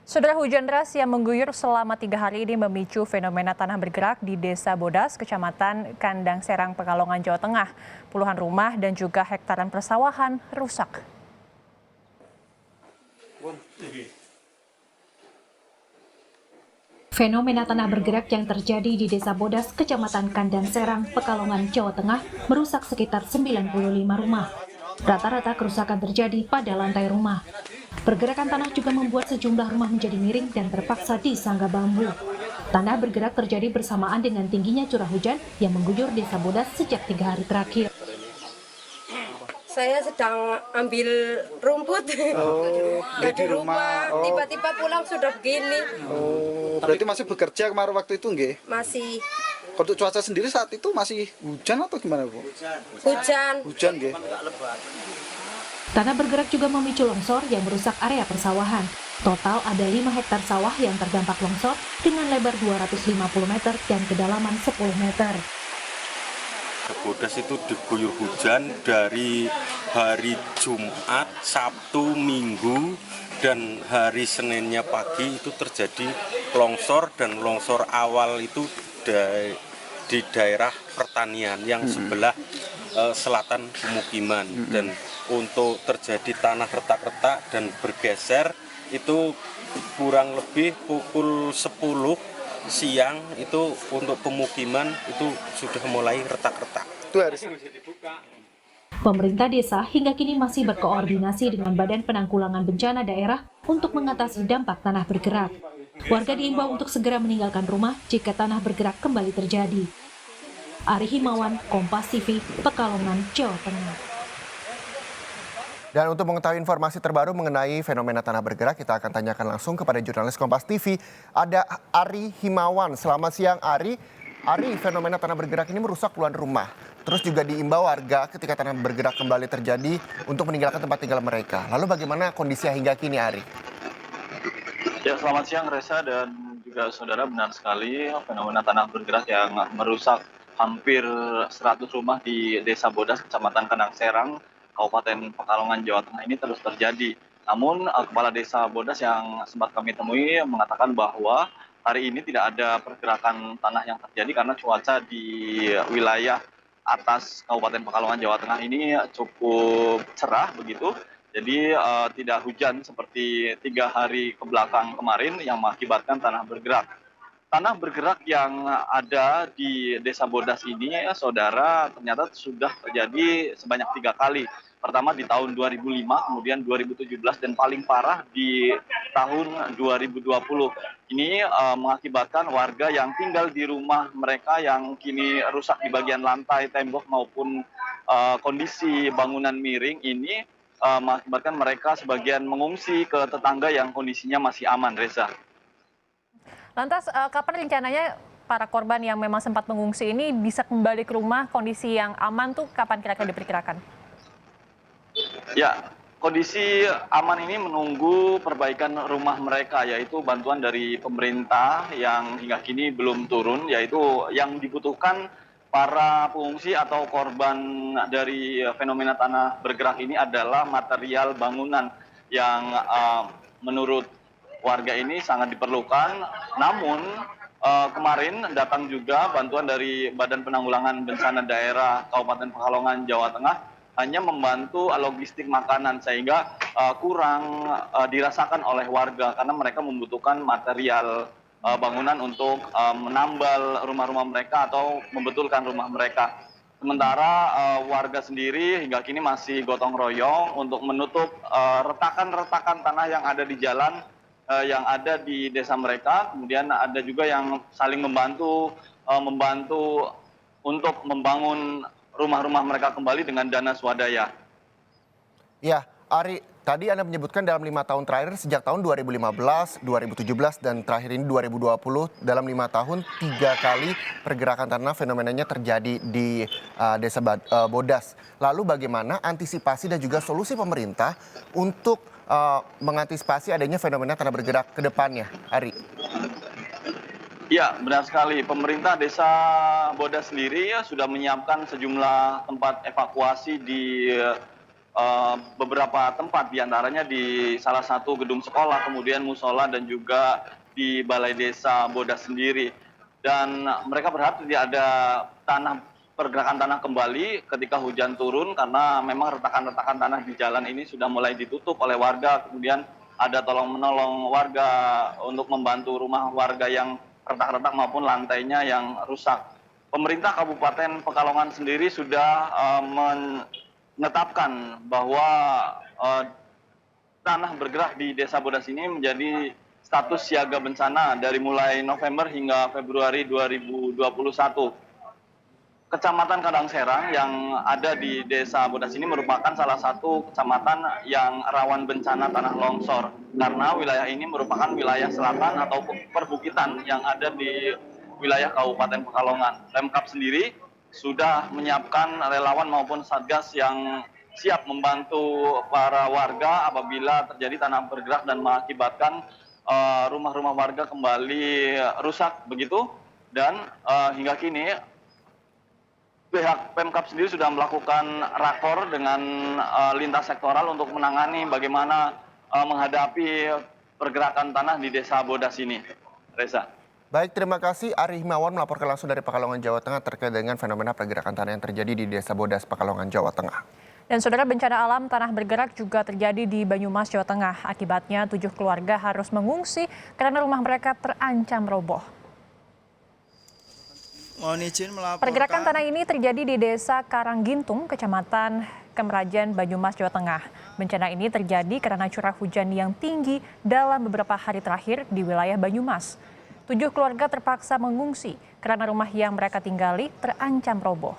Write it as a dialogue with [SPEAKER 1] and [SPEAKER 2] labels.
[SPEAKER 1] Saudara, hujan deras yang mengguyur selama 3 hari ini memicu fenomena tanah bergerak di Desa Bodas, Kecamatan Kandang Serang, Pekalongan, Jawa Tengah. Puluhan rumah dan juga hektaran persawahan rusak.
[SPEAKER 2] Fenomena tanah bergerak yang terjadi di Desa Bodas, Kecamatan Kandang Serang, Pekalongan, Jawa Tengah, merusak sekitar 95 rumah. Rata-rata kerusakan terjadi pada lantai rumah. Pergerakan tanah juga membuat sejumlah rumah menjadi miring dan terpaksa disangga bambu. Tanah bergerak terjadi bersamaan dengan tingginya curah hujan yang mengguyur Desa Bodas sejak 3 hari terakhir.
[SPEAKER 3] Saya sedang ambil rumput di rumah. Tiba-tiba pulang sudah begini.
[SPEAKER 4] Berarti masih bekerja kemarin waktu itu, nggih?
[SPEAKER 3] Masih
[SPEAKER 4] Untuk cuaca sendiri saat itu masih hujan atau gimana, Bu?
[SPEAKER 3] hujan.
[SPEAKER 4] Hujan, nggih.
[SPEAKER 2] Tanah bergerak juga memicu longsor yang merusak area persawahan. Total ada 5 hektar sawah yang terdampak longsor dengan lebar 250 meter dan kedalaman 10 meter.
[SPEAKER 5] Bodas itu diguyur hujan dari hari Jumat, Sabtu, Minggu, dan hari Seninnya pagi itu terjadi longsor, dan longsor awal itu di daerah pertanian yang sebelah selatan pemukiman. Dan untuk terjadi tanah retak-retak dan bergeser itu kurang lebih pukul 10 siang itu untuk pemukiman itu sudah mulai retak-retak.
[SPEAKER 2] Pemerintah desa hingga kini masih berkoordinasi dengan Badan Penanggulangan Bencana Daerah untuk mengatasi dampak tanah bergerak. Warga diimbau untuk segera meninggalkan rumah jika tanah bergerak kembali terjadi. Ari Himawan, Kompas TV, Pekalongan, Jawa Tengah.
[SPEAKER 6] Dan untuk mengetahui informasi terbaru mengenai fenomena tanah bergerak, kita akan tanyakan langsung kepada jurnalis Kompas TV. Ada Ari Himawan. Selamat siang, Ari. Ari, fenomena tanah bergerak ini merusak puluhan rumah. Terus juga diimbau warga ketika tanah bergerak kembali terjadi untuk meninggalkan tempat tinggal mereka. Lalu bagaimana kondisinya hingga kini, Ari?
[SPEAKER 7] Ya, selamat siang Reza dan juga saudara, benar sekali fenomena tanah bergerak yang merusak hampir 100 rumah di Desa Bodas, Kecamatan Kandang Serang, Kabupaten Pekalongan, Jawa Tengah ini terus terjadi. Namun Kepala Desa Bodas yang sempat kami temui mengatakan bahwa hari ini tidak ada pergerakan tanah yang terjadi karena cuaca di wilayah atas Kabupaten Pekalongan, Jawa Tengah ini cukup cerah begitu. Jadi tidak hujan seperti 3 hari kebelakang kemarin yang mengakibatkan tanah bergerak. Tanah bergerak yang ada di Desa Bodas ini, saudara, ternyata sudah terjadi sebanyak 3 kali. Pertama di tahun 2005, kemudian 2017, dan paling parah di tahun 2020. Ini mengakibatkan warga yang tinggal di rumah mereka yang kini rusak di bagian lantai, tembok maupun kondisi bangunan miring ini mengakibatkan mereka sebagian mengungsi ke tetangga yang kondisinya masih aman, Reza.
[SPEAKER 1] Lantas, kapan rencananya para korban yang memang sempat mengungsi ini bisa kembali ke rumah kondisi yang aman tuh kapan kira-kira diperkirakan?
[SPEAKER 7] Ya, kondisi aman ini menunggu perbaikan rumah mereka, yaitu bantuan dari pemerintah yang hingga kini belum turun, yaitu yang dibutuhkan para pengungsi atau korban dari fenomena tanah bergerak ini adalah material bangunan yang menurut warga ini sangat diperlukan. Namun kemarin datang juga bantuan dari Badan Penanggulangan Bencana Daerah Kabupaten Pekalongan, Jawa Tengah, hanya membantu logistik makanan sehingga kurang dirasakan oleh warga karena mereka membutuhkan material bangunan untuk menambal rumah-rumah mereka atau membetulkan rumah mereka. Sementara warga sendiri hingga kini masih gotong royong untuk menutup retakan-retakan tanah yang ada di jalan yang ada di desa mereka. Kemudian ada juga yang saling membantu untuk membangun rumah-rumah mereka kembali dengan dana swadaya.
[SPEAKER 6] Ya, Ari, tadi Anda menyebutkan dalam 5 tahun terakhir sejak tahun 2015, 2017, dan terakhir ini 2020, dalam 5 tahun 3 kali pergerakan tanah fenomenanya terjadi di Desa Bodas. Lalu bagaimana antisipasi dan juga solusi pemerintah untuk mengantisipasi adanya fenomena tanah bergerak ke depannya, Ari?
[SPEAKER 7] Ya, benar sekali. Pemerintah Desa Bodas sendiri sudah menyiapkan sejumlah tempat evakuasi di beberapa tempat, diantaranya di salah satu gedung sekolah, kemudian musola dan juga di Balai Desa Bodas sendiri. Dan mereka berharap tidak ada pergerakan tanah kembali ketika hujan turun, karena memang retakan-retakan tanah di jalan ini sudah mulai ditutup oleh warga. Kemudian ada tolong-menolong warga untuk membantu rumah warga yang retak-retak maupun lantainya yang rusak. Pemerintah Kabupaten Pekalongan sendiri sudah menetapkan bahwa tanah bergerak di Desa Bodas ini menjadi status siaga bencana dari mulai November hingga Februari 2021. Kecamatan Kandang Serang yang ada di Desa Bodas ini merupakan salah satu kecamatan yang rawan bencana tanah longsor, karena wilayah ini merupakan wilayah selatan atau perbukitan yang ada di wilayah Kabupaten Pekalongan. Pemkab sendiri sudah menyiapkan relawan maupun satgas yang siap membantu para warga apabila terjadi tanah bergerak dan mengakibatkan rumah-rumah warga kembali rusak begitu. Dan hingga kini pihak Pemkab sendiri sudah melakukan rakor dengan lintas sektoral untuk menangani bagaimana menghadapi pergerakan tanah di Desa Bodas ini. Reza.
[SPEAKER 6] Baik, terima kasih Ari Himawan melaporkan langsung dari Pekalongan, Jawa Tengah terkait dengan fenomena pergerakan tanah yang terjadi di Desa Bodas, Pekalongan, Jawa Tengah.
[SPEAKER 1] Dan saudara, bencana alam tanah bergerak juga terjadi di Banyumas, Jawa Tengah. Akibatnya 7 keluarga harus mengungsi karena rumah mereka terancam roboh.
[SPEAKER 8] Mohon izin melaporkan.
[SPEAKER 1] Pergerakan tanah ini terjadi di Desa Karanggintung, Kecamatan Kemerajan, Banyumas, Jawa Tengah. Bencana ini terjadi karena curah hujan yang tinggi dalam beberapa hari terakhir di wilayah Banyumas. 7 keluarga terpaksa mengungsi karena rumah yang mereka tinggali terancam roboh.